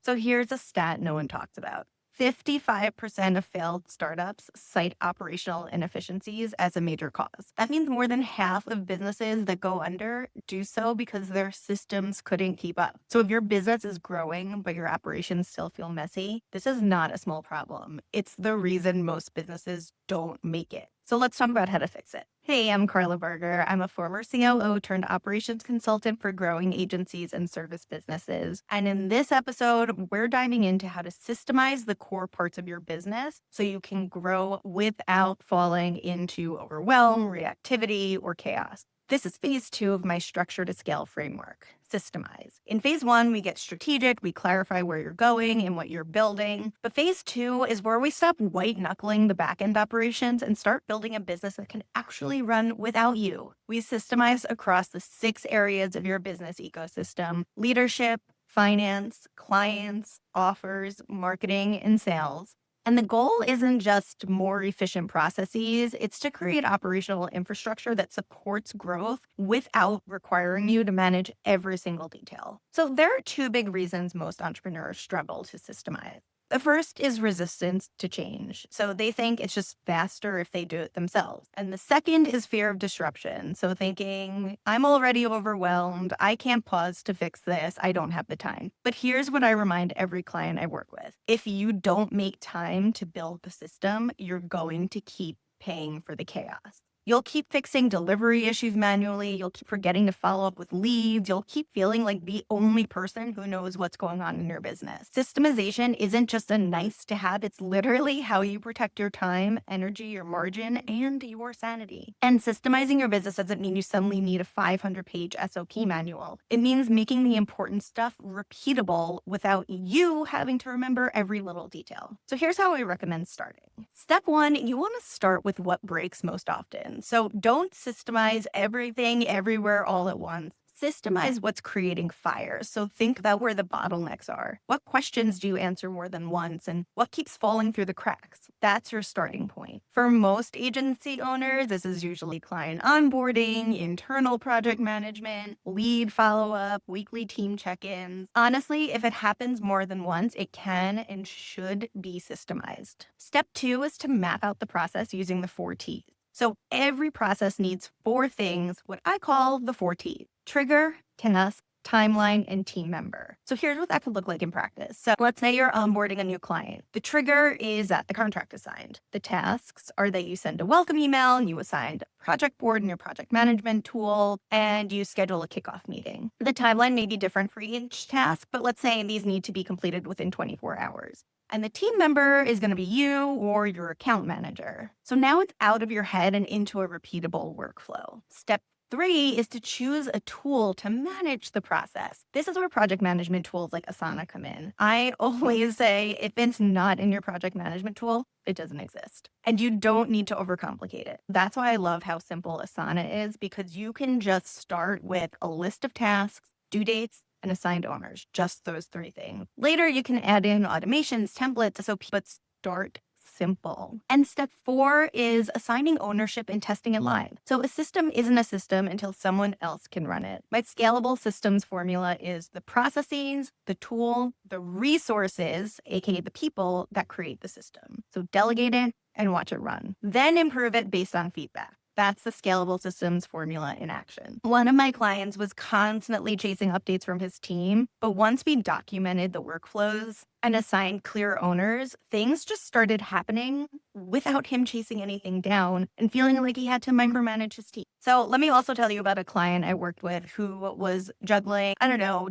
So here's a stat no one talks about. 55% of failed startups cite operational inefficiencies as a major cause. That means more than half of businesses that go under do so because their systems couldn't keep up. So if your business is growing, but your operations still feel messy, this is not a small problem. It's the reason most businesses don't make it. So let's talk about how to fix it. Hey, I'm Carla Berger. I'm a former COO turned operations consultant for growing agencies and service businesses. And in this episode, we're diving into how to systemize the core parts of your business so you can grow without falling into overwhelm, reactivity, or chaos. This is phase 2 of my structure to scale framework, systemize. In phase 1, we get strategic, we clarify where you're going and what you're building. But phase 2 is where we stop white knuckling the backend operations and start building a business that can actually run without you. We systemize across the 6 areas of your business ecosystem: leadership, finance, clients, offers, marketing, and sales. And the goal isn't just more efficient processes, it's to create operational infrastructure that supports growth without requiring you to manage every single detail. So there are 2 big reasons most entrepreneurs struggle to systemize. The first is resistance to change. So they think it's just faster if they do it themselves. And the second is fear of disruption. So thinking, I'm already overwhelmed. I can't pause to fix this. I don't have the time. But here's what I remind every client I work with. If you don't make time to build the system, you're going to keep paying for the chaos. You'll keep fixing delivery issues manually. You'll keep forgetting to follow up with leads. You'll keep feeling like the only person who knows what's going on in your business. Systemization isn't just a nice to have. It's literally how you protect your time, energy, your margin, and your sanity. And systemizing your business doesn't mean you suddenly need a 500-page SOP manual. It means making the important stuff repeatable without you having to remember every little detail. So here's how I recommend starting. Step 1, you want to start with what breaks most often. So don't systemize everything everywhere all at once. Systemize what's creating fires. So think about where the bottlenecks are. What questions do you answer more than once? And what keeps falling through the cracks? That's your starting point. For most agency owners, this is usually client onboarding, internal project management, lead follow-up, weekly team check-ins. Honestly, if it happens more than once, it can and should be systemized. Step 2 is to map out the process using the 4 T's. So every process needs 4 things, what I call the 4 T's: trigger, task, timeline, and team member. So here's what that could look like in practice. So let's say you're onboarding a new client. The trigger is that the contract is signed. The tasks are that you send a welcome email and you assign a project board in your project management tool, and you schedule a kickoff meeting. The timeline may be different for each task, but let's say these need to be completed within 24 hours. And the team member is going to be you or your account manager. So now it's out of your head and into a repeatable workflow. Step 3 is to choose a tool to manage the process. This is where project management tools like Asana come in. I always say if it's not in your project management tool, it doesn't exist. And you don't need to overcomplicate it. That's why I love how simple Asana is, because you can just start with a list of tasks, due dates, and assigned owners, just those 3 things. Later, you can add in automations, templates, SOP, but start simple. And step 4 is assigning ownership and testing it live. So a system isn't a system until someone else can run it. My Scalable Systems Formula is the processes, the tool, the resources, aka the people that create the system. So delegate it and watch it run. Then improve it based on feedback. That's the Scalable Systems Formula in action. One of my clients was constantly chasing updates from his team, but once we documented the workflows and assigned clear owners, things just started happening without him chasing anything down and feeling like he had to micromanage his team. So let me also tell you about a client I worked with who was juggling,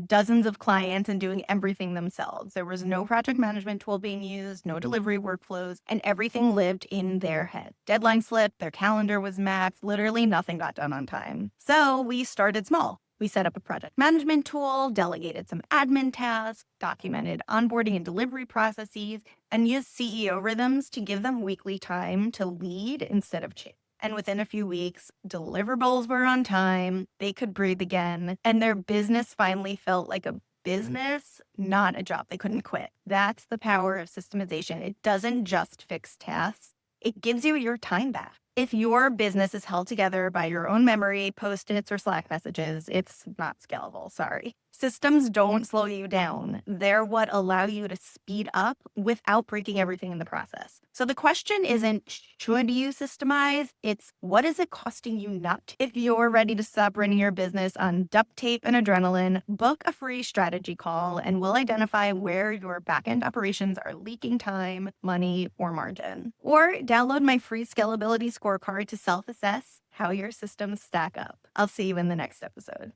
dozens of clients and doing everything themselves. There was no project management tool being used, no delivery workflows, and everything lived in their head. Deadline slipped, their calendar was maxed, literally nothing got done on time. So we started small. We set up a project management tool, delegated some admin tasks, documented onboarding and delivery processes, and used CEO rhythms to give them weekly time to lead instead of chase. And within a few weeks, deliverables were on time, they could breathe again, and their business finally felt like a business, not a job they couldn't quit. That's the power of systemization. It doesn't just fix tasks, it gives you your time back. If your business is held together by your own memory, Post-its, or Slack messages, it's not scalable, sorry. Systems don't slow you down. They're what allow you to speed up without breaking everything in the process. So the question isn't, should you systemize? It's, what is it costing you not to? If you're ready to stop running your business on duct tape and adrenaline, book a free strategy call and we'll identify where your backend operations are leaking time, money, or margin. Or download my free scalability scorecard to self-assess how your systems stack up. I'll see you in the next episode.